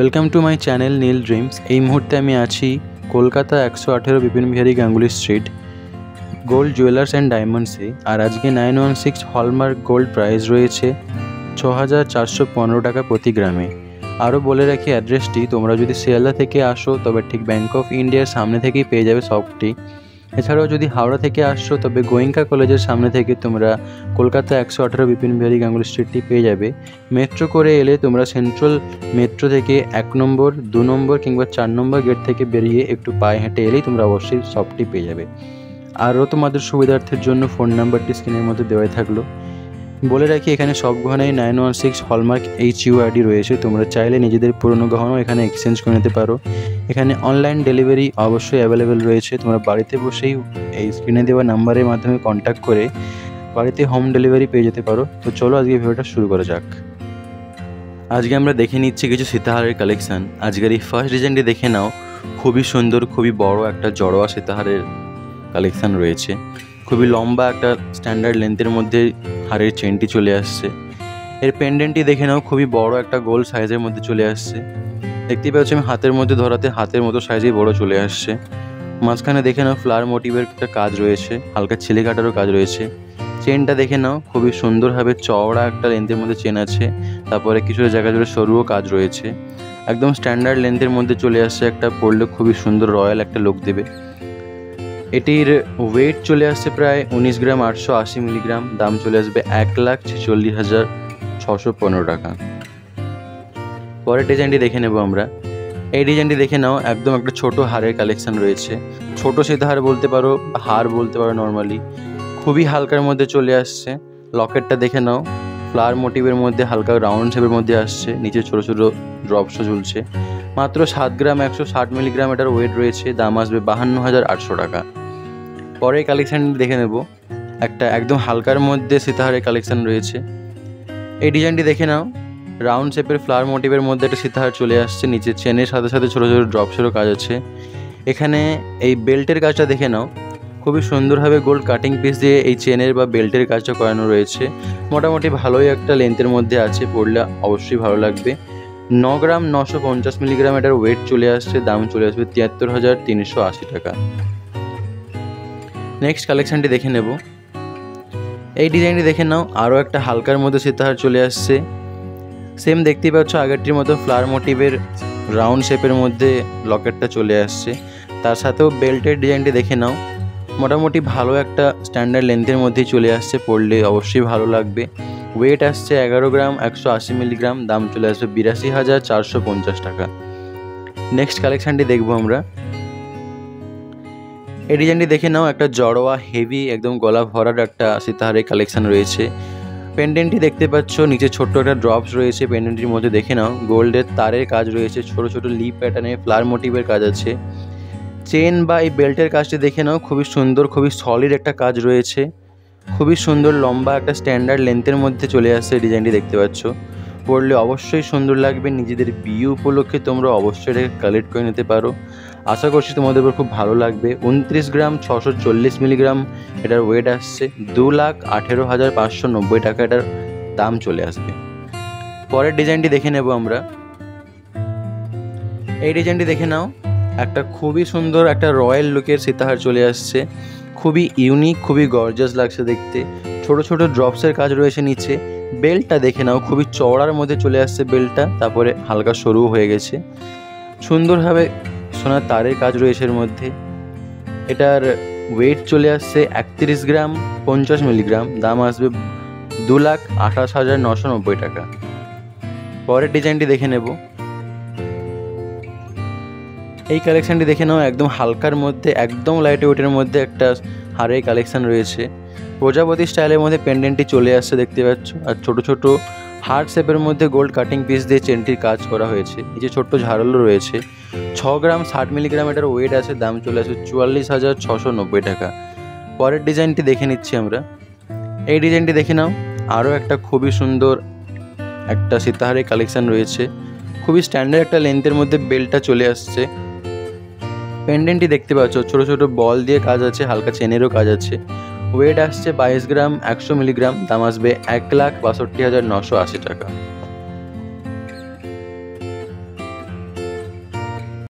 Welcome to my channel Neel dreams. এই মুহূর্তে আমি আছি Kolkata 118 Bipin Bihari Ganguly street gold jewellers and ডায়মন্ডসে। আর আজকে 916 হলমার্ক গোল্ড প্রাইস রয়েছে 6415 টাকা প্রতি গ্রামে। আরও বলে রাখি অ্যাড্রেসটি, তোমরা যদি শিয়ালদা থেকে আসো তবে ঠিক ব্যাঙ্ক অফ ইন্ডিয়ার সামনে থেকেই পেয়ে যাবে শপটি। এছাড়াও যদি হাওড়া থেকে আসছো তবে গোয়েঙ্কা কলেজের সামনে থেকে তোমরা কলকাতা 118 বিপিন বিহারী গাঙ্গুলি স্ট্রিটটি পেয়ে যাবে। মেট্রো করে এলে তোমরা সেন্ট্রাল মেট্রো থেকে 1 নম্বর 2 নম্বর কিংবা 4 নম্বর গেট থেকে বেরিয়ে একটু পায়ে হেঁটে এলেই তোমরা অবশ্যই শপটি পেয়ে যাবে। আরও তোমাদের সুবিধার্থের জন্য ফোন নাম্বারটি স্ক্রিনের মধ্যে দেওয়াই থাকলো। বলে রাখি এখানে সব গহনায় 916 হলমার্ক HUID রয়েছে। তোমরা চাইলে নিজেদের পুরনো গহনাও এখানে এক্সচেঞ্জ করে নিতে পারো। এখানে অনলাইন ডেলিভারি অবশ্যই অ্যাভেলেবেল রয়েছে। তোমরা বাড়িতে বসেই এই স্ক্রিনে দেওয়া নাম্বারের মাধ্যমে কন্ট্যাক্ট করে বাড়িতে হোম ডেলিভারি পেয়ে যেতে পারো। তো চলো আজকে ভিডিওটা শুরু করা যাক। আজকে আমরা দেখে নিচ্ছি কিছু সীতাহারের কালেকশান। আজকের এই ফার্স্ট ডিজাইনটি দেখে নাও, খুবই সুন্দর, খুবই বড় একটা জড়োয়া সীতাহারের কালেকশান রয়েছে। খুবই লম্বা একটা স্ট্যান্ডার্ড লেন্থের মধ্যে হারের চেনটি চলে আসছে। এর পেন্ডেন্টটি দেখে নাও, খুবই বড় একটা গোল সাইজের মধ্যে চলে আসছে। দেখতেই পাচ্ছি আমি হাতের মধ্যে ধরাতে হাতের মতো সাইজেই বড় চলে আসছে। মাঝখানে দেখে নাও ফ্লাওয়ার মোটিভের একটা কাজ রয়েছে, হালকা ছেলে কাটারও কাজ রয়েছে। চেনটা দেখে নাও, খুবই সুন্দরভাবে চওড়া একটা লেন্থের মধ্যে চেন আছে, তারপরে কিছু জায়গা জুড়ে সরুও কাজ রয়েছে। একদম স্ট্যান্ডার্ড লেন্থের মধ্যে চলে আসছে, একটা পরলে খুবই সুন্দর রয়্যাল একটা লুক দেবে। এটির ওয়েট চলে আসছে প্রায় 19 গ্রাম 880 মিলিগ্রাম। দাম চলে আসবে 1,46,615 টাকা। পরের ডিজাইনটি দেখে নেব আমরা। এই ডিজাইনটি দেখে নাও, একদম একটা ছোট হারের কালেকশন রয়েছে। ছোট সীতাহার বলতে পারো, হার বলতে পারো নর্মালি। খুবই হালকার মধ্যে চলে আসছে। লকেটটা দেখে নাও, ফ্লাওয়ার মোটিভের মধ্যে হালকা রাউন্ড শেপের মধ্যে আসছে, নিচে ছোটো ছোটো ড্রপসও ঝুলছে। মাত্র 7 গ্রাম 160 মিলিগ্রাম এটার ওয়েট রয়েছে। দাম আসবে 52,800 টাকা। পরের কালেকশানটি দেখে নেব। একটা একদম হালকার মধ্যে সীতাহারের কালেকশান রয়েছে। এই ডিজাইনটি দেখে নাও, রাউন্ড শেপের ফ্লাওয়ার মোটিভের মধ্যে একটা সীতাহার চলে আসছে। নিচে চেনের সাথে সাথে ছোটো ছোটো ড্রপসেরও কাজ আছে। এখানে এই বেল্টের কাজটা দেখে নাও, খুবই সুন্দরভাবে গোল্ড কাটিং পিস দিয়ে এই চেনের বা বেল্টের কাজটা করানো রয়েছে। মোটামুটি ভালোই একটা লেন্থের মধ্যে আছে, পরলে অবশ্যই ভালো লাগবে। 9 গ্রাম 950 মিলিগ্রাম এটার ওয়েট চলে আসছে। দাম চলে আসবে 73,380 টাকা। নেক্সট কালেকশানটি দেখে নেব। এই ডিজাইনটি দেখে নাও, আরও একটা হালকার মধ্যে সীতাহার চলে আসছে। সেম দেখতেই পাচ্ছ আগেরটির মতো ফ্লাওয়ার মোটিভের রাউন্ড শেপের মধ্যে লকেটটা চলে আসছে। তার সাথেও বেল্টের ডিজাইনটি দেখে নাও, মোটামুটি ভালো একটা স্ট্যান্ডার্ড লেন্থের মধ্যেই চলে আসছে, পরলে অবশ্যই ভালো লাগবে। ওয়েট আসছে 11 গ্রাম 180 মিলিগ্রাম। দাম চলে আসবে 82,450 টাকা। নেক্সট কালেকশানটি দেখবো আমরা। এই ডিজাইনটি দেখে নাও, একটা জড়োয়া হেভি একদম গলা ভরার একটা সীতাহারের কালেকশান রয়েছে। পেন্ডেন্টটি দেখতে পাচ্ছ, নিচে ছোট্ট একটা ড্রপস রয়েছে। পেন্ডেন্টটির মধ্যে দেখে নাও গোল্ডের তারের কাজ রয়েছে, ছোট ছোট লিপ প্যাটার্নে ফ্লাওয়ার মোটিভের কাজ আছে। চেন বা এই বেল্টের কাজটি দেখে নাও, খুবই সুন্দর, খুবই সলিড একটা কাজ রয়েছে। খুবই সুন্দর লম্বা একটা স্ট্যান্ডার্ড লেন্থের মধ্যে চলে আসছে। এই ডিজাইনটি দেখতে পাচ্ছ, পরলে অবশ্যই সুন্দর লাগবে। নিজেদের বিয়ে উপলক্ষে তোমরা অবশ্যই এটাকে কালেক্ট করে নিতে পারো। আশা করছি তোমাদের খুব ভালো লাগবে। 29 গ্রাম 640 মিলিগ্রাম এটার ওয়েট আসছে। 2,18,590 টাকা এটার দাম চলে আসবে। পরের ডিজাইনটি দেখে নেব আমরা। এই ডিজাইনটি দেখে নাও, একটা খুবই সুন্দর একটা রয়্যাল লুকের সীতাহার চলে আসছে। খুবই ইউনিক, খুবই গর্জাস লাগছে দেখতে। ছোট ছোট ড্রপসের কাজ রয়েছে নিচে। বেল্টটা দেখে নাও, খুবই চওড়ার মধ্যে চলে আসছে বেল্টটা, তারপরে হালকা সরু হয়ে গেছে। সুন্দরভাবে সোনার তারের কাজ রয়েছে এর মধ্যে। এটার ওয়েট চলে আসছে 31 গ্রাম 50 মিলিগ্রাম। দাম আসবে 2,28,990 টাকা। পরের ডিজাইনটি দেখে নেব। এই কালেকশানটি দেখে নাও, একদম হালকার মধ্যে একদম লাইট ওয়েটের মধ্যে একটা হারের কালেকশান রয়েছে। প্রজাপতি স্টাইলের মধ্যে পেন্ডেন্টটি চলে আসছে দেখতে পাচ্ছ। আর ছোট ছোট হার্ট শেপের মধ্যে গোল্ড কাটিং পিস দিয়ে চেনটির কাজ করা হয়েছে। নিচে ছোট্ট ঝাড়লও রয়েছে। 6 গ্রাম 60 মিলিগ্রাম এটার ওয়েট আছে। দাম চলে আসবে 44,690 টাকা। পরের ডিজাইনটি দেখে নিচ্ছি আমরা। এই ডিজাইনটি দেখে নাও, আরও একটা খুবই সুন্দর একটা সীতাহারের কালেকশান রয়েছে। খুবই স্ট্যান্ডার্ড একটা লেন্থের মধ্যে বেল্টটা চলে আসছে। পেন্ডেন্টটি দেখতে পাচ্ছ, ছোটো ছোটো বল দিয়ে কাজ আছে, হালকা চেনেরও কাজ আছে। ওয়েট আসছে 22 গ্রাম 100 মিলিগ্রাম। দাম আসবে 1,62,980 টাকা।